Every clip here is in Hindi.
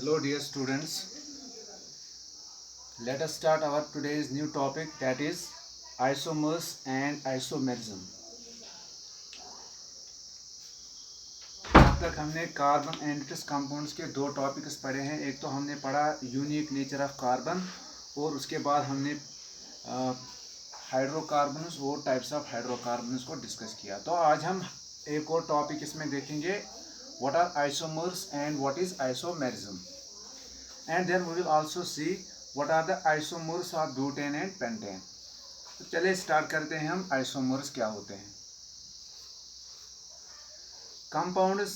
Hello dear students, let us start our today's new topic, that is isomers and isomerism. अब तक हमने कार्बन एंड इट्स कंपाउंड्स के दो टॉपिक्स पढ़े हैं। एक तो हमने पढ़ा यूनिक नेचर ऑफ कार्बन और उसके बाद हमने हाइड्रोकार्बन्स और टाइप्स ऑफ हाइड्रोकार्बन्स को डिस्कस किया। तो आज हम एक और टॉपिक इसमें देखेंगे, what are isomers and what is isomerism, and then we will also see what are the isomers of butane and pentane. तो चलिए स्टार्ट करते हैं हम आइसोमर्स क्या होते हैं। Compounds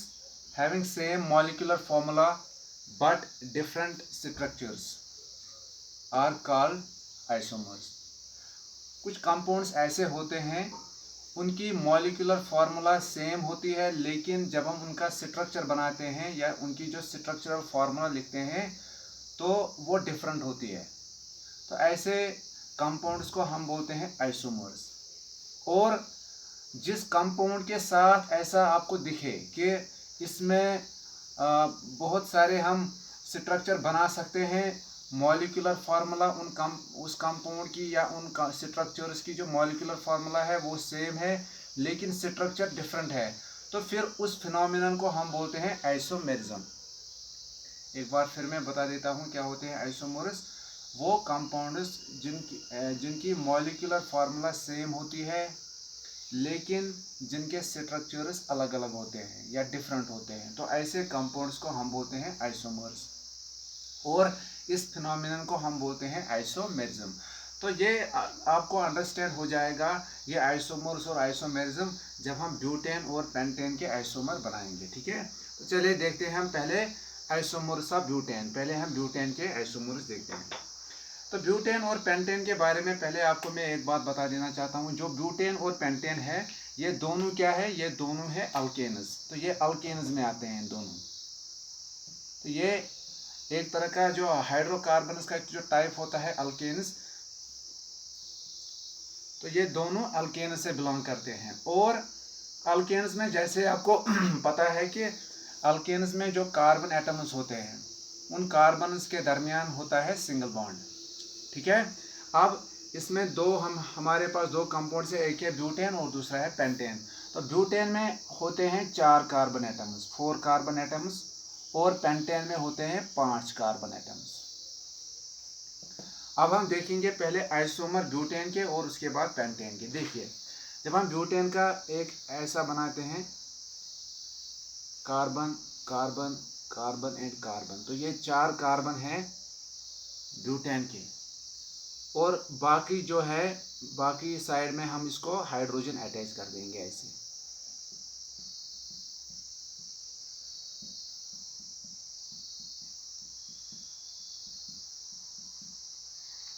having same molecular formula but different structures are called isomers. कुछ कंपाउंड्स ऐसे होते हैं उनकी मॉलिक्यूलर फार्मूला सेम होती है, लेकिन जब हम उनका स्ट्रक्चर बनाते हैं या उनकी जो स्ट्रक्चरल फार्मूला लिखते हैं तो वो डिफरेंट होती है। तो ऐसे कंपाउंड्स को हम बोलते हैं आइसोमर्स। और जिस कंपाउंड के साथ ऐसा आपको दिखे कि इसमें बहुत सारे हम स्ट्रक्चर बना सकते हैं, मॉलिक्यूलर फार्मूला उस कंपाउंड की या उन स्ट्रक्चर्स की जो मॉलिक्यूलर फार्मूला है वो सेम है लेकिन स्ट्रक्चर डिफरेंट है, तो फिर उस फिनोमिनन को हम बोलते हैं आइसोमेरिज्म। एक बार फिर मैं बता देता हूँ क्या होते हैं आइसोमर्स। वो कंपाउंड्स जिनकी मॉलिक्यूलर फार्मूला सेम होती है लेकिन जिनके स्ट्रक्चर्स अलग अलग होते हैं या डिफरेंट होते हैं, तो ऐसे कंपाउंड्स को हम बोलते हैं आइसोमर्स और इस फिनोमिनन को हम बोलते हैं आइसोमेरिज्म। तो ये आपको अंडरस्टैंड हो जाएगा ये आइसोमर्स और आइसोमेरिज्म जब हम ब्यूटेन और पेंटेन के आइसोमर बनाएंगे। ठीक है, तो चलिए देखते हैं हम पहले आइसोमर्स ऑफ ब्यूटेन। पहले हम ब्यूटेन के आइसोमर्स देखते हैं। तो ब्यूटेन और पेंटेन के बारे में पहले आपको मैं एक बात बता देना चाहता हूँ। जो ब्यूटेन और पेंटेन है ये दोनों क्या है, ये दोनों है अल्केन्स। तो ये अल्केन्स में आते हैं दोनों। तो ये एक तरह का जो हाइड्रोकार्बन्स का जो टाइप होता है अल्केन्स, तो ये दोनों अल्केन्स से बिलोंग करते हैं। और अल्केन्स में जैसे आपको पता है कि अल्केन्स में जो कार्बन एटम्स होते हैं उन कार्बन्स के दरमियान होता है सिंगल बॉन्ड। ठीक है, अब इसमें हमारे पास दो कंपाउंड्स है, एक है ब्यूटेन और दूसरा है पेंटेन। तो ब्यूटेन में होते हैं 4 कार्बन एटम्स, 4 कार्बन एटम्स, और पेंटेन में होते हैं 5 कार्बन एटम्स। अब हम देखेंगे पहले आइसोमर ब्यूटेन के और उसके बाद पेंटेन के। देखिए, जब हम ब्यूटेन का एक ऐसा बनाते हैं carbon carbon carbon and carbon, तो ये 4 कार्बन हैं ब्यूटेन के, और बाकी जो है बाकी साइड में हम इसको हाइड्रोजन अटैच कर देंगे ऐसे।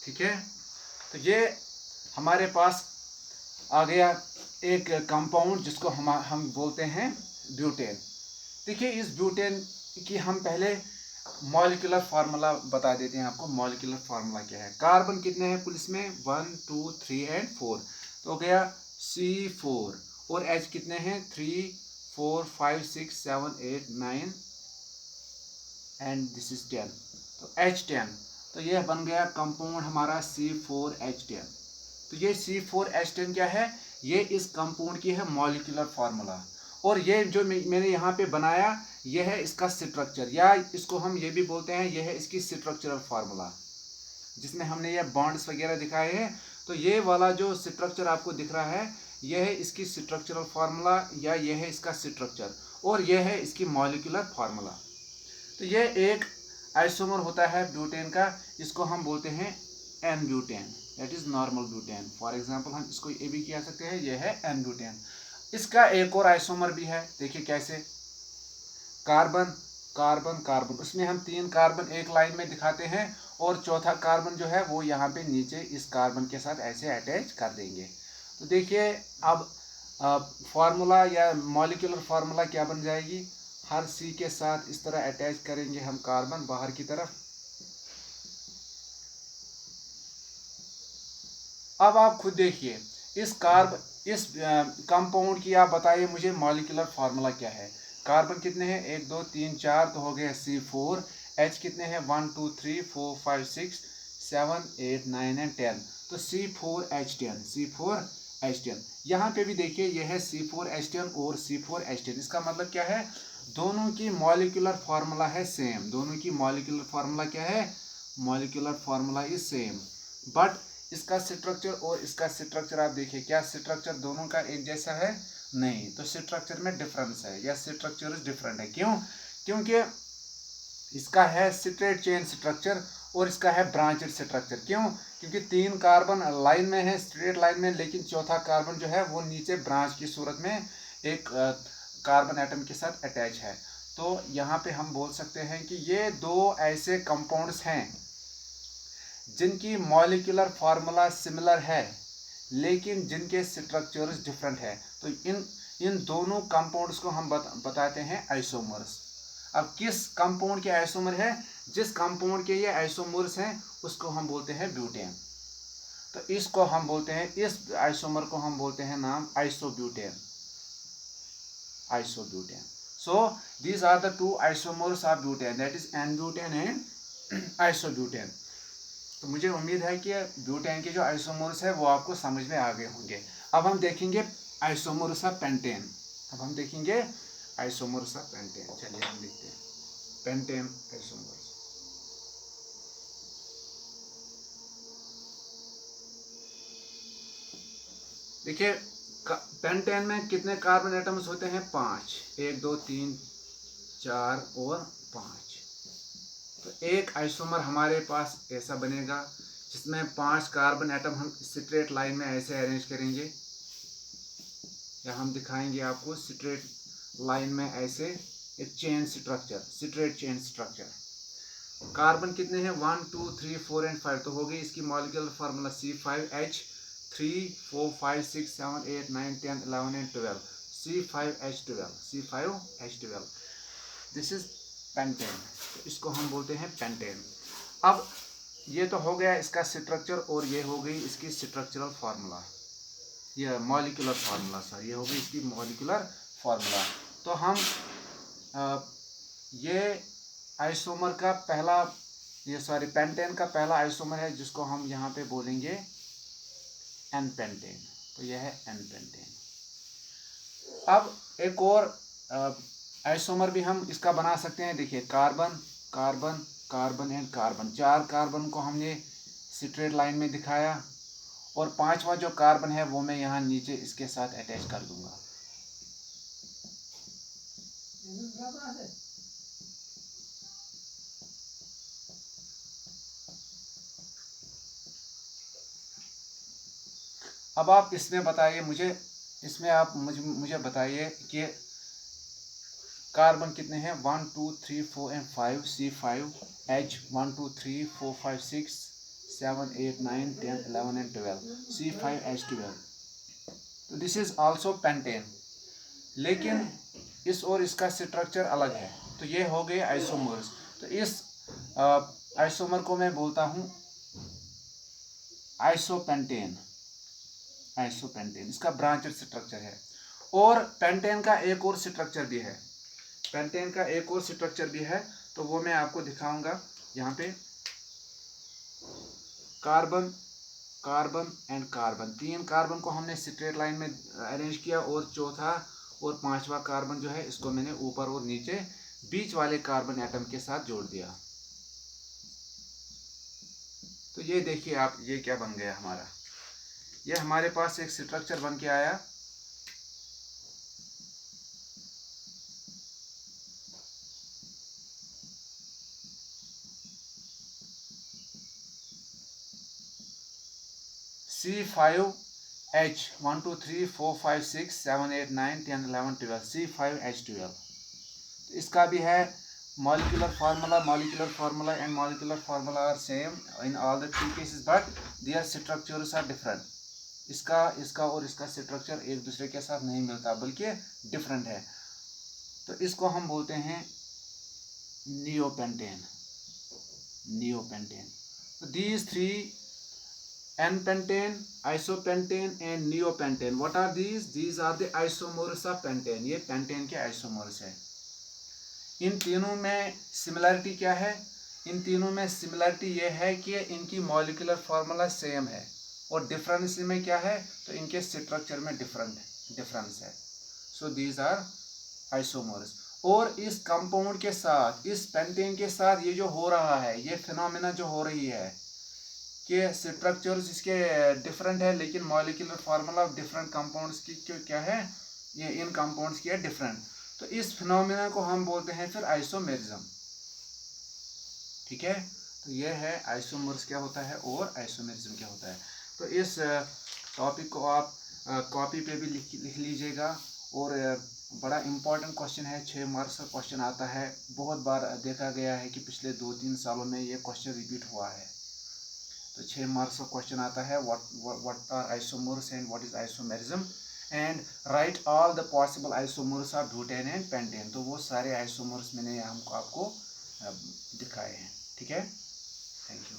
ठीक है, तो ये हमारे पास आ गया एक कंपाउंड जिसको हम बोलते हैं ब्यूटेन। देखिए, इस ब्यूटेन की हम पहले मॉलिक्यूलर फार्मूला बता देते हैं आपको। मॉलिक्यूलर फार्मूला क्या है? कार्बन कितने हैं कुल इसमें? 1 2 3 एंड 4, तो हो गया C4। और H कितने हैं? 3 4 5 6 7 8 9 एंड दिस इज 10, तो H10। तो ये बन गया कंपाउंड हमारा C4H10। तो ये C4H10 क्या है? ये इस कंपाउंड की है मॉलिक्यूलर फार्मूला। और ये जो मैंने यहाँ पे बनाया ये है इसका स्ट्रक्चर, या इसको हम ये भी बोलते हैं ये है इसकी स्ट्रक्चरल फार्मूला, जिसमें हमने ये बॉन्ड्स वगैरह दिखाए हैं। तो ये वाला जो स्ट्रक्चर आपको दिख रहा है ये है इसकी स्ट्रक्चरल फार्मूला, या ये है इसका स्ट्रक्चर, और ये है इसकी मॉलिक्यूलर फार्मूला। तो ये एक आइसोमर होता है ब्यूटेन का, इसको हम बोलते हैं n butane, that is normal butane. For example हम इसको ये भी कह सकते हैं, ये है एन ब्यूटेन। इसका एक और आइसोमर भी है, देखिए कैसे। कार्बन कार्बन कार्बन, उसमें हम 3 कार्बन एक लाइन में दिखाते हैं और चौथा कार्बन जो है वो यहाँ पे नीचे इस कार्बन के साथ ऐसे अटैच कर देंगे। तो देखिए अब फार्मूला या मॉलिक्यूलर फार्मूला क्या बन जाएगी? हर C के साथ इस तरह अटैच करेंगे हम कार्बन बाहर की तरफ। अब आप खुद देखिए इस कंपाउंड की आप बताइए मुझे मॉलिक्यूलर फार्मूला क्या है? कार्बन कितने हैं? 1 2 3 4, तो हो गया C4 H कितने हैं 1 2 3 4 5 6 7 8 9 एंड 10, तो C4H10, C4H10। यहाँ पे भी देखिए ये है C4H10 और C4H10, इसका मतलब क्या है, दोनों की मॉलिक्यूलर फार्मूला है सेम, दोनों की मॉलिक्यूलर फार्मूला क्या है, molecular formula is same, but इसका स्ट्रक्चर और इसका स्ट्रक्चर आप देखिए, क्या स्ट्रक्चर दोनों का एक जैसा है, नहीं, तो स्ट्रक्चर में डिफरेंस है, या स्ट्रक्चर इज डिफरेंट है, क्यों, क्योंकि इसका है स्ट्रेट चेन स्ट्रक्चर और इसका है ब्रांचेड स्ट्रक्चर, क्यों, क्योंकि 3 कार्बन लाइन में है, स्ट्रेट लाइन में, लेकिन चौथा कार्बन जो है वो नीचे ब्रांच की सूरत में एक कार्बन एटम के साथ अटैच है। तो यहाँ पे हम बोल सकते हैं कि ये दो ऐसे कंपाउंड्स हैं जिनकी मॉलिक्यूलर फार्मूला सिमिलर है लेकिन जिनके स्ट्रक्चर्स डिफरेंट है, तो इन दोनों कंपाउंड्स को हम बताते हैं आइसोमर्स। अब किस कंपाउंड के आइसोमर है, जिस कंपाउंड के ये आइसोमर्स हैं उसको हम बोलते हैं ब्यूटेन, तो इसको हम बोलते हैं, इस आइसोमर को हम बोलते हैं नाम isobutane, isobutane. So these are the two isomers of butane, that is n butane and isobutane. तो मुझे उम्मीद है कि ब्यूटेन के जो आइसोमर्स है वो आपको समझ में आ गए होंगे। अब हम देखेंगे आइसोमर्स ऑफ पेंटेन, अब हम देखेंगे आइसोमर्स ऑफ पेंटेन, चलिए हम देखते हैं पेंटेन आइसोमर्स। देखिए पेंटेन में कितने कार्बन एटम्स होते हैं, 5, 1 2 3 4 और 5। तो एक आइसोमर हमारे पास ऐसा बनेगा जिसमें 5 कार्बन एटम हम स्ट्रेट लाइन में ऐसे अरेंज करेंगे, या हम दिखाएंगे आपको स्ट्रेट लाइन में ऐसे एक chain structure, straight chain structure. Carbon कितने हैं 1 2 3 4 एंड 5, तो हो गई इसकी molecular formula C5H3 4 5 6 7 8 9 10 11 and 12, C5H12, C5H12, this is pentane, तो इसको हम बोलते हैं पेंटेन। अब ये तो हो गया इसका स्ट्रक्चर और ये हो गई इसकी स्ट्रक्चरल फार्मूला, ये मॉलिक्यूलर फार्मूला, सर ये हो गई इसकी मॉलिक्यूलर फार्मूला। तो हम ये आइसोमर का पहला, ये सॉरी पेंटेन का पहला आइसोमर है जिसको हम यहाँ पे बोलेंगे एन पेंटेन, तो यह है एन पेंटेन। अब एक और आइसोमर भी हम इसका बना सकते हैं, देखिए carbon carbon carbon and carbon, 4 carbon को हमने स्ट्रेट लाइन में दिखाया और 5वां जो कार्बन है वो मैं यहाँ नीचे इसके साथ अटैच कर दूंगा। अब आप इसमें बताइए मुझे, इसमें आप मुझे बताइए कि कार्बन कितने हैं 1 2 3 4 एंड 5, C5H 1 2 3 4 5 6 7 8 9 10 11 एंड 12, C5H12, तो दिस इज आल्सो पेंटेन, लेकिन इस और इसका स्ट्रक्चर अलग है, तो ये हो गए आइसोमर्स। तो इस आइसोमर को मैं बोलता हूँ आइसोपेंटेन, आइसोपेंटेन इसका ब्रांचेड स्ट्रक्चर है। और पेंटेन का एक और स्ट्रक्चर भी है, पेंटेन का एक और स्ट्रक्चर भी है, तो वो मैं आपको दिखाऊंगा यहाँ पे। Carbon carbon and carbon, 3 carbon को हमने स्ट्रेट लाइन में अरेंज किया और चौथा और 5वां कार्बन जो है इसको मैंने ऊपर और नीचे बीच वाले कार्बन एटम के साथ जोड़ दिया। तो ये देखिए आप, ये क्या बन गया हमारा, ये हमारे पास एक स्ट्रक्चर बन के आया। C5H 1 2 3 4 5 6 7 8 9 10 11 12, C5H12, इसका भी है molecular formula and molecular formula are same in all the 3 cases but their structures are different। इसका और इसका स्ट्रक्चर एक दूसरे के साथ नहीं मिलता बल्कि डिफरेंट है, तो इसको हम बोलते हैं neopentane, neopentane. These 3, N-pentane, isopentane and neopentane, what are these? These are the isomers of pentane, ये pentane के isomers है। इन तीनों में सिमिलरिटी क्या है? इन तीनों में सिमिलरिटी ये है कि इनकी मॉलिक्यूलर फार्मूला सेम है, और डिफरेंस में क्या है? तो इनके स्ट्रक्चर में डिफरेंस है। So these are isomers. और इस कंपाउंड के साथ, इस पेंटेन के साथ ये जो हो रहा है, ये फिनोमेना जो हो रही है कि स्ट्रक्चर्स इसके डिफरेंट है, लेकिन molecular formula of different compounds की क्या है? ये इन कंपाउंड्स की है डिफरेंट। तो इस फिनोमेना को हम बोलते हैं फिर आइसोमेरिज्म। ठीक है, तो ये है आइसोमर्स क्या होता है और आइसोमेरिज्म क्या होता है। तो इस टॉपिक को आप कॉपी पे भी लिख लीजिएगा। और बड़ा इम्पोर्टेंट क्वेश्चन है, 6 मार्क्स का क्वेश्चन आता है। बहुत बार देखा गया है कि पिछले 2-3 सालों में ये क्वेश्चन रिपीट हुआ है। तो 6 मार्क्स का क्वेश्चन आता है, what are isomers and what is isomerism, and write all the possible isomers of butane and pentane. तो वो सारे आइसोमर्स मैंने हमको आपको दिखाए हैं। ठीक है, थैंक यू।